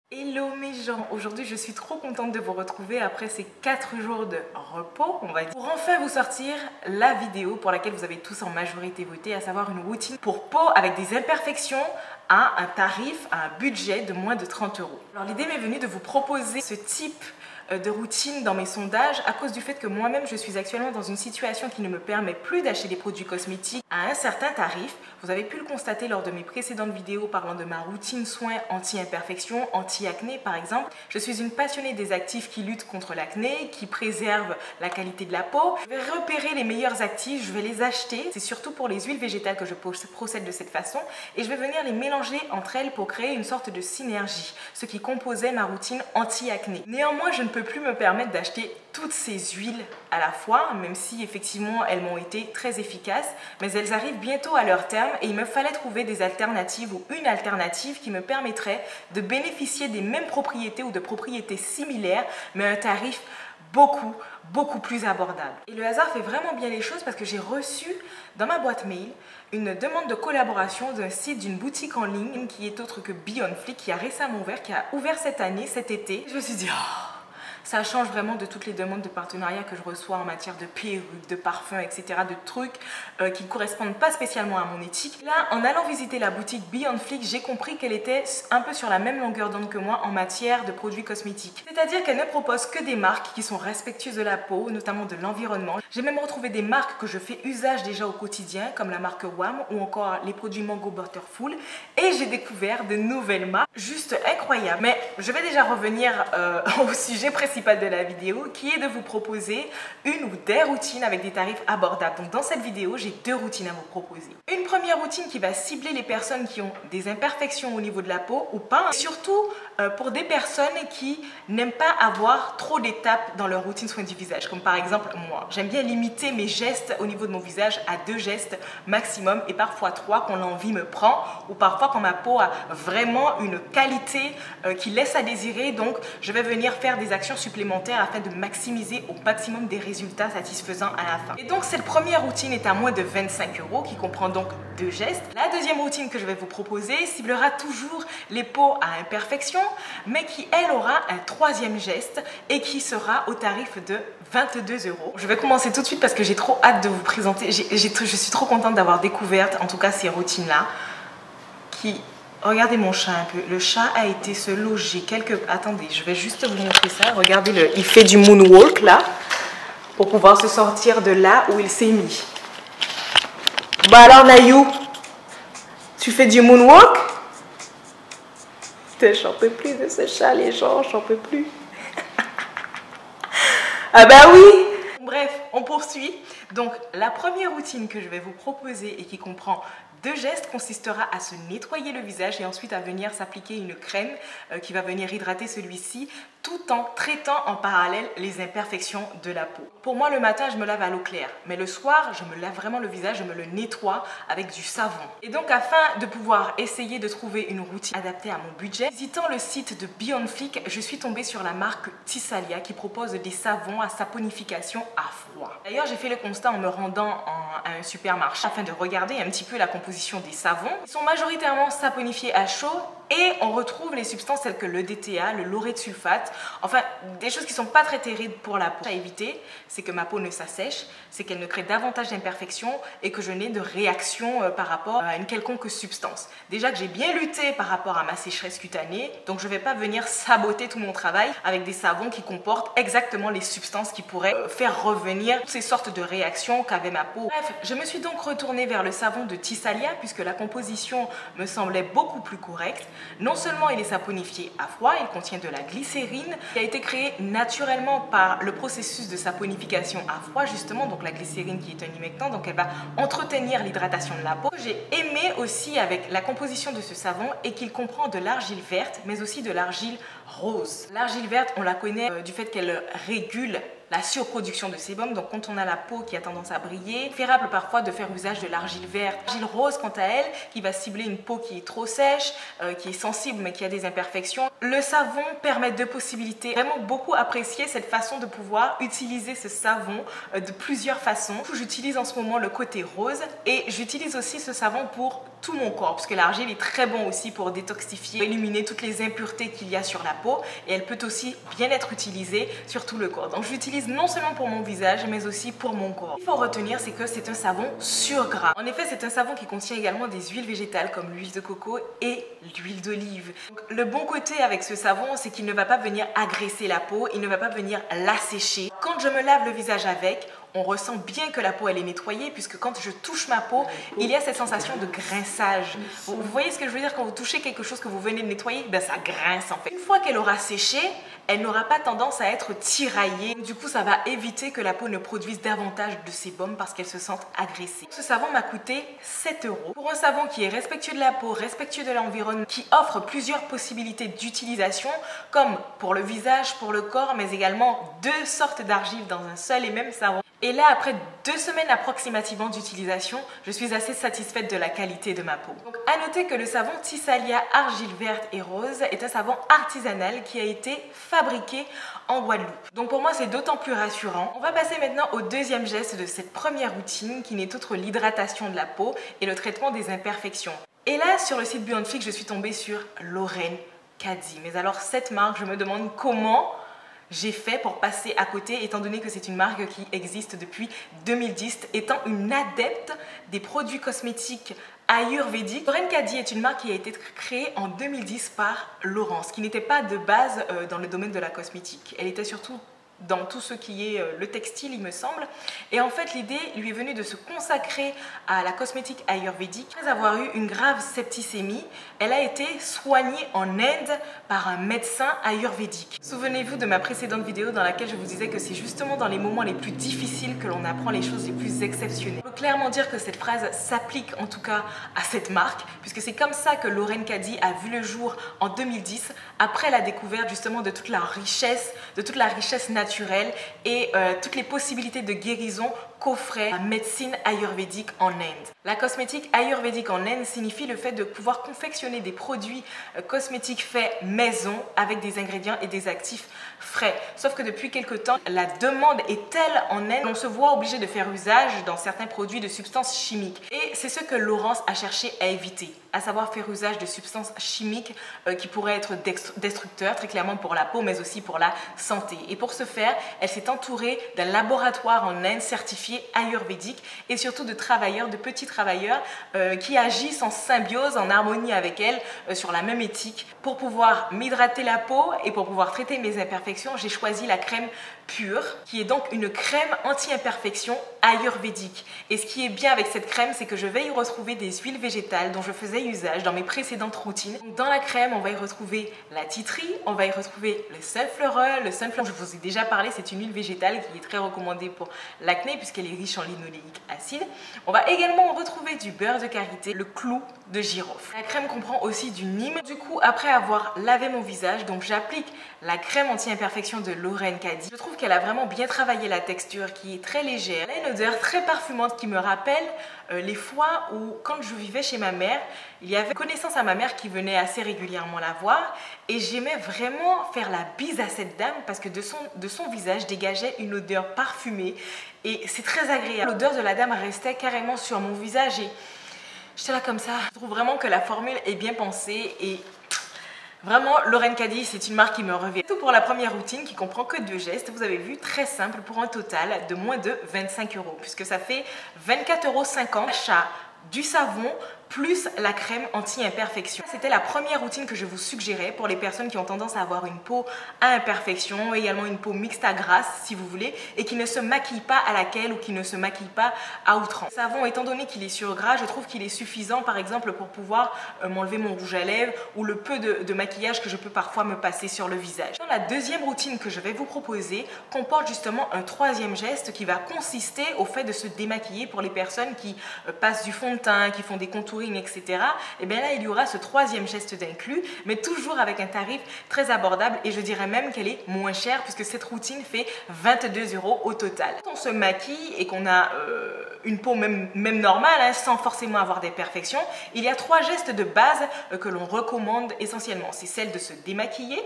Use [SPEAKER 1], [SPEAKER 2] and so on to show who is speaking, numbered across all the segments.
[SPEAKER 1] Hello mes gens, aujourd'hui je suis trop contente de vous retrouver après ces 4 jours de repos, on va dire, pour enfin vous sortir la vidéo pour laquelle vous avez tous en majorité voté, à savoir une routine pour peau avec des imperfections à un tarif, à un budget de moins de 30 euros. Alors l'idée m'est venue de vous proposer ce type de routine dans mes sondages à cause du fait que moi-même je suis actuellement dans une situation qui ne me permet plus d'acheter des produits cosmétiques à un certain tarif. Vous avez pu le constater lors de mes précédentes vidéos parlant de ma routine soins anti-imperfection, anti-acné par exemple. Je suis une passionnée des actifs qui luttent contre l'acné, qui préservent la qualité de la peau. Je vais repérer les meilleurs actifs, je vais les acheter. C'est surtout pour les huiles végétales que je procède de cette façon et je vais venir les mélanger entre elles pour créer une sorte de synergie, ce qui composait ma routine anti-acné. Néanmoins, je ne peux plus me permettre d'acheter toutes ces huiles à la fois, même si effectivement elles m'ont été très efficaces, mais elles arrivent bientôt à leur terme et il me fallait trouver des alternatives ou une alternative qui me permettrait de bénéficier des mêmes propriétés ou de propriétés similaires, mais à un tarif beaucoup plus abordable. Et le hasard fait vraiment bien les choses parce que j'ai reçu dans ma boîte mail une demande de collaboration d'un site, d'une boutique en ligne qui est autre que Beyond Flick, qui a récemment ouvert, qui a ouvert cette année, cet été. Je me suis dit, oh, ça change vraiment de toutes les demandes de partenariat que je reçois en matière de perruques, de parfums, etc. De trucs qui ne correspondent pas spécialement à mon éthique. Là, en allant visiter la boutique Beyond Flick, j'ai compris qu'elle était un peu sur la même longueur d'onde que moi en matière de produits cosmétiques. C'est-à-dire qu'elle ne propose que des marques qui sont respectueuses de la peau, notamment de l'environnement. J'ai même retrouvé des marques que je fais usage déjà au quotidien, comme la marque WAM ou encore les produits Mango Butterful. Et j'ai découvert de nouvelles marques juste incroyables. Mais je vais déjà revenir au sujet principal de la vidéo, qui est de vous proposer une ou des routines avec des tarifs abordables. Donc dans cette vidéo, j'ai 2 routines à vous proposer. Une première routine qui va cibler les personnes qui ont des imperfections au niveau de la peau ou pas, et surtout pour des personnes qui n'aiment pas avoir trop d'étapes dans leur routine soin du visage, comme par exemple moi. J'aime bien limiter mes gestes au niveau de mon visage à 2 gestes maximum et parfois 3 quand l'envie me prend ou parfois quand ma peau a vraiment une qualité qui laisse à désirer. Donc je vais venir faire des actions supplémentaires afin de maximiser au maximum des résultats satisfaisants à la fin. Et donc cette première routine est à moins de 25 euros, qui comprend donc 2 gestes. La deuxième routine que je vais vous proposer ciblera toujours les peaux à imperfection, mais qui elle aura un 3e geste et qui sera au tarif de 22 euros. Je vais commencer tout de suite parce que j'ai trop hâte de vous présenter. Je suis trop contente d'avoir découvert en tout cas ces routines-là qui... Regardez mon chat un peu. Le chat a été se loger quelque... Attendez, je vais juste vous montrer ça. Regardez-le. Il fait du moonwalk là pour pouvoir se sortir de là où il s'est mis. Bah alors Nayou, tu fais du moonwalk? J'en peux plus de ce chat, les gens. J'en peux plus. Ah bah oui. Bref, on poursuit. Donc la première routine que je vais vous proposer et qui comprend 2 gestes consistera à se nettoyer le visage et ensuite à venir s'appliquer une crème qui va venir hydrater celui-ci tout en traitant en parallèle les imperfections de la peau. Pour moi, le matin, je me lave à l'eau claire, mais le soir, je me lave vraiment le visage, je me le nettoie avec du savon. Et donc, afin de pouvoir essayer de trouver une routine adaptée à mon budget, visitant le site de Beyond Flick, je suis tombée sur la marque Tissalia qui propose des savons à saponification à froid. D'ailleurs, j'ai fait le constat en me rendant à un supermarché afin de regarder un petit peu la composition des savons. Ils sont majoritairement saponifiés à chaud et on retrouve les substances telles que le DTA, le laureth de sulfate, enfin des choses qui ne sont pas très terribles pour la peau. À éviter, c'est que ma peau ne s'assèche, c'est qu'elle ne crée davantage d'imperfections et que je n'ai de réaction par rapport à une quelconque substance. Déjà que j'ai bien lutté par rapport à ma sécheresse cutanée, donc je ne vais pas venir saboter tout mon travail avec des savons qui comportent exactement les substances qui pourraient faire revenir toutes ces sortes de réactions qu'avait ma peau. Bref, je me suis donc retournée vers le savon de Tissalia puisque la composition me semblait beaucoup plus correcte. Non seulement il est saponifié à froid, il contient de la glycérine qui a été créée naturellement par le processus de saponification à froid justement, donc la glycérine qui est un humectant, donc elle va entretenir l'hydratation de la peau. J'ai aimé aussi avec la composition de ce savon et qu'il comprend de l'argile verte mais aussi de l'argile rose. L'argile verte, on la connaît du fait qu'elle régule la surproduction de sébum. Donc quand on a la peau qui a tendance à briller, préférable parfois de faire usage de l'argile verte. L'argile rose quant à elle, qui va cibler une peau qui est trop sèche, qui est sensible mais qui a des imperfections. Le savon permet deux possibilités. Vraiment beaucoup apprécié cette façon de pouvoir utiliser ce savon de plusieurs façons. J'utilise en ce moment le côté rose et j'utilise aussi ce savon pour tout mon corps parce que l'argile est très bon aussi pour détoxifier, éliminer toutes les impuretés qu'il y a sur la peau et elle peut aussi bien être utilisée sur tout le corps. Donc je l'utilise non seulement pour mon visage mais aussi pour mon corps. Ce qu'il faut retenir, c'est que c'est un savon sur gras. En effet, c'est un savon qui contient également des huiles végétales comme l'huile de coco et l'huile d'olive. Le bon côté avec ce savon, c'est qu'il ne va pas venir agresser la peau, il ne va pas venir l'assécher. Quand je me lave le visage avec, on ressent bien que la peau elle est nettoyée puisque quand je touche ma peau, il y a cette sensation de grinçage. Vous voyez ce que je veux dire quand vous touchez quelque chose que vous venez de nettoyer, ben ça grince en fait. Une fois qu'elle aura séché, elle n'aura pas tendance à être tiraillée. Du coup, ça va éviter que la peau ne produise davantage de sébum parce qu'elle se sente agressée. Ce savon m'a coûté 7 €. Pour un savon qui est respectueux de la peau, respectueux de l'environnement, qui offre plusieurs possibilités d'utilisation, comme pour le visage, pour le corps, mais également 2 sortes d'argile dans un seul et même savon. Et là, après 2 semaines approximativement d'utilisation, je suis assez satisfaite de la qualité de ma peau. Donc, à noter que le savon Tissalia argile verte et rose est un savon artisanal qui a été fabriqué en Guadeloupe. Donc pour moi, c'est d'autant plus rassurant. On va passer maintenant au deuxième geste de cette première routine qui n'est autre l'hydratation de la peau et le traitement des imperfections. Et là, sur le site Beyond Fix, je suis tombée sur Lauren Caddy. Mais alors, cette marque, je me demande comment j'ai fait pour passer à côté, étant donné que c'est une marque qui existe depuis 2010, étant une adepte des produits cosmétiques ayurvédiques. Lauren Caddy est une marque qui a été créée en 2010 par Laurence, qui n'était pas de base dans le domaine de la cosmétique. Elle était surtout dans tout ce qui est le textile, il me semble. Et en fait, l'idée lui est venue de se consacrer à la cosmétique ayurvédique. Après avoir eu une grave septicémie, elle a été soignée en Inde par un médecin ayurvédique. Souvenez-vous de ma précédente vidéo dans laquelle je vous disais que c'est justement dans les moments les plus difficiles que l'on apprend les choses les plus exceptionnelles. On peut clairement dire que cette phrase s'applique en tout cas à cette marque, puisque c'est comme ça que Lauren Caddy a vu le jour en 2010, après la découverte justement de toute la richesse naturelle et toutes les possibilités de guérison qu'offrait la médecine ayurvédique en Inde. La cosmétique ayurvédique en Inde signifie le fait de pouvoir confectionner des produits cosmétiques faits maison avec des ingrédients et des actifs frais. Sauf que depuis quelque temps, la demande est telle en Inde qu'on se voit obligé de faire usage dans certains produits de substances chimiques. Et c'est ce que Laurence a cherché à éviter, à savoir faire usage de substances chimiques qui pourraient être destructeurs, très clairement pour la peau, mais aussi pour la santé. Et pour ce faire, elle s'est entourée d'un laboratoire en Inde certifié ayurvédique et surtout de travailleurs, de petits travailleurs qui agissent en symbiose, en harmonie avec elle, sur la même éthique. Pour pouvoir m'hydrater la peau et pour pouvoir traiter mes imperfections, j'ai choisi la crème pure, qui est donc une crème anti-imperfection ayurvédique. Et ce qui est bien avec cette crème, c'est que je vais y retrouver des huiles végétales dont je faisais usage dans mes précédentes routines. Donc, dans la crème, on va y retrouver la tea tree, on va y retrouver le sunflower. Le sunflower, je vous ai déjà parlé, c'est une huile végétale qui est très recommandée pour l'acné puisqu'elle est riche en linoléique acide. On va également retrouver du beurre de karité, le clou de girofle. La crème comprend aussi du nîmes. Du coup, après avoir lavé mon visage, donc j'applique la crème anti-imperfection de Lauren Caddy. Je trouve qu'elle a vraiment bien travaillé la texture qui est très légère. Elle a une odeur très parfumante qui me rappelle les fois où, quand je vivais chez ma mère, il y avait une connaissance à ma mère qui venait assez régulièrement la voir et j'aimais vraiment faire la bise à cette dame parce que de son visage dégageait une odeur parfumée et c'est très agréable. L'odeur de la dame restait carrément sur mon visage et j'étais là comme ça. Je trouve vraiment que la formule est bien pensée et vraiment, Lauren Caddy, c'est une marque qui me revient. Tout pour la première routine qui comprend que 2 gestes. Vous avez vu, très simple pour un total de moins de 25 € puisque ça fait 24,50 € achat du savon plus la crème anti-imperfection. C'était la première routine que je vous suggérais pour les personnes qui ont tendance à avoir une peau à imperfection, également une peau mixte à grasse si vous voulez, et qui ne se maquille pas à laquelle ou qui ne se maquille pas à outrance. Le savon, étant donné qu'il est sur gras, je trouve qu'il est suffisant par exemple pour pouvoir m'enlever mon rouge à lèvres ou le peu de maquillage que je peux parfois me passer sur le visage. La deuxième routine que je vais vous proposer comporte justement un 3e geste qui va consister au fait de se démaquiller pour les personnes qui passent du fond de teint, qui font des contours contouring, etc. Et bien là, il y aura ce troisième geste d'inclus, mais toujours avec un tarif très abordable et je dirais même qu'elle est moins chère puisque cette routine fait 22 € au total. Quand on se maquille et qu'on a une peau même normale, hein, sans forcément avoir des perfections, il y a 3 gestes de base que l'on recommande essentiellement. C'est celle de se démaquiller,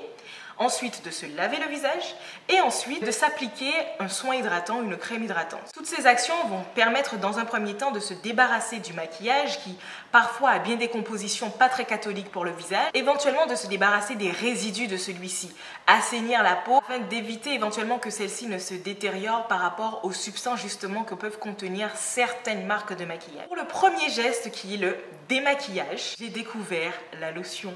[SPEAKER 1] ensuite de se laver le visage et ensuite de s'appliquer un soin hydratant, une crème hydratante. Toutes ces actions vont permettre dans un premier temps de se débarrasser du maquillage qui parfois a bien des compositions pas très catholiques pour le visage, éventuellement de se débarrasser des résidus de celui-ci, assainir la peau afin d'éviter éventuellement que celle-ci ne se détériore par rapport aux substances justement que peuvent contenir certaines marques de maquillage. Pour le premier geste qui est le démaquillage, j'ai découvert la lotion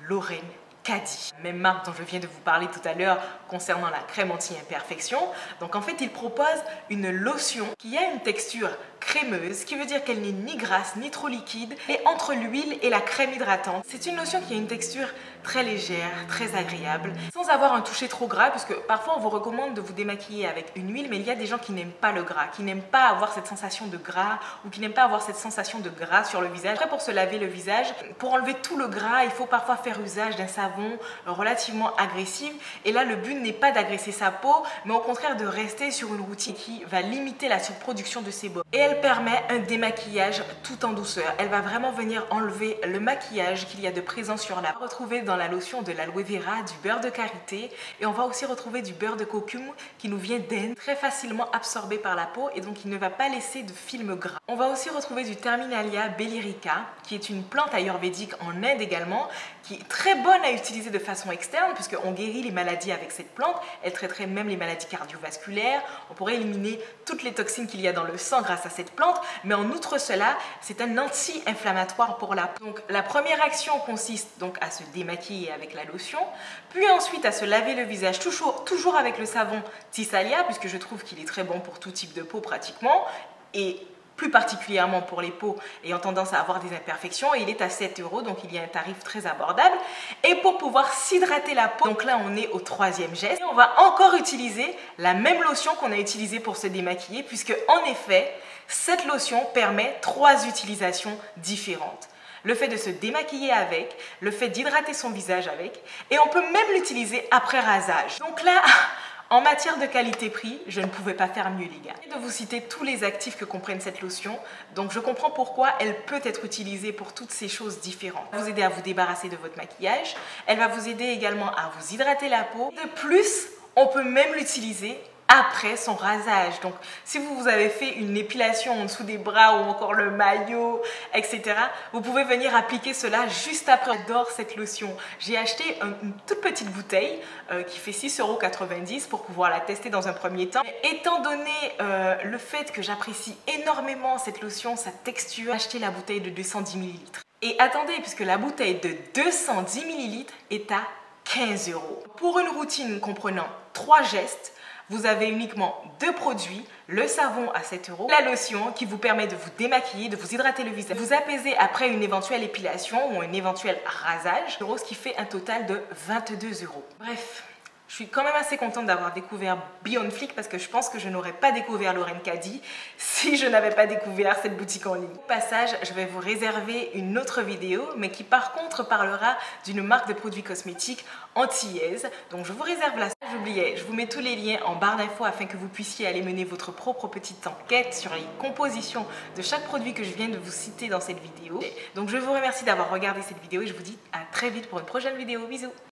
[SPEAKER 1] Lauren Caddy, même marque dont je viens de vous parler tout à l'heure concernant la crème anti-imperfection. Donc en fait, il propose une lotion qui a une texture crémeuse, ce qui veut dire qu'elle n'est ni grasse ni trop liquide, et entre l'huile et la crème hydratante. C'est une lotion qui a une texture très légère, très agréable, sans avoir un toucher trop gras, puisque parfois on vous recommande de vous démaquiller avec une huile, mais il y a des gens qui n'aiment pas le gras, qui n'aiment pas avoir cette sensation de gras, ou qui n'aiment pas avoir cette sensation de gras sur le visage. Après, pour se laver le visage, pour enlever tout le gras, il faut parfois faire usage d'un savon relativement agressif, et là le but n'est pas d'agresser sa peau, mais au contraire de rester sur une routine qui va limiter la surproduction de sébum. Et elle permet un démaquillage tout en douceur. Elle va vraiment venir enlever le maquillage qu'il y a de présent sur la peau. On va retrouver dans la lotion de l'aloe vera, du beurre de karité, et on va aussi retrouver du beurre de coco qui nous vient d'Inde, très facilement absorbé par la peau et donc il ne va pas laisser de film gras. On va aussi retrouver du Terminalia bellerica, qui est une plante ayurvédique en Inde également, qui est très bonne à utiliser de façon externe puisqu'on guérit les maladies avec cette plante. Elle traiterait même les maladies cardiovasculaires. On pourrait éliminer toutes les toxines qu'il y a dans le sang grâce à cette plante, mais en outre cela, c'est un anti-inflammatoire pour la peau. Donc la première action consiste donc à se démaquiller avec la lotion, puis ensuite à se laver le visage toujours avec le savon Tissalia, puisque je trouve qu'il est très bon pour tout type de peau pratiquement, et plus particulièrement pour les peaux ayant tendance à avoir des imperfections, et il est à 7 €, donc il y a un tarif très abordable. Et pour pouvoir s'hydrater la peau, donc là on est au troisième geste, et on va encore utiliser la même lotion qu'on a utilisée pour se démaquiller, puisque en effet, cette lotion permet 3 utilisations différentes. Le fait de se démaquiller avec, le fait d'hydrater son visage avec, et on peut même l'utiliser après rasage. Donc là, en matière de qualité-prix, je ne pouvais pas faire mieux les gars. Je vais de vous citer tous les actifs que comprennent cette lotion, donc je comprends pourquoi elle peut être utilisée pour toutes ces choses différentes. Elle va vous aider à vous débarrasser de votre maquillage, elle va vous aider également à vous hydrater la peau. De plus, on peut même l'utiliser après son rasage. Donc si vous avez fait une épilation en dessous des bras ou encore le maillot, etc., vous pouvez venir appliquer cela juste après. J'adore cette lotion. J'ai acheté une toute petite bouteille qui fait 6,90 € pour pouvoir la tester dans un premier temps. Mais étant donné le fait que j'apprécie énormément cette lotion, sa texture, j'ai acheté la bouteille de 210 ml. Et attendez, puisque la bouteille de 210 ml est à 15 €. Pour une routine comprenant 3 gestes, vous avez uniquement 2 produits, le savon à 7 €, la lotion qui vous permet de vous démaquiller, de vous hydrater le visage, vous apaiser après une éventuelle épilation ou un éventuel rasage, ce qui fait un total de 22 €. Bref, je suis quand même assez contente d'avoir découvert Beyond Flick parce que je pense que je n'aurais pas découvert Lauren Caddy si je n'avais pas découvert cette boutique en ligne. Au passage, je vais vous réserver une autre vidéo, mais qui par contre parlera d'une marque de produits cosmétiques antillaise. Donc je vous réserve la. J'oubliais, je vous mets tous les liens en barre d'infos afin que vous puissiez aller mener votre propre petite enquête sur les compositions de chaque produit que je viens de vous citer dans cette vidéo. Donc je vous remercie d'avoir regardé cette vidéo et je vous dis à très vite pour une prochaine vidéo. Bisous!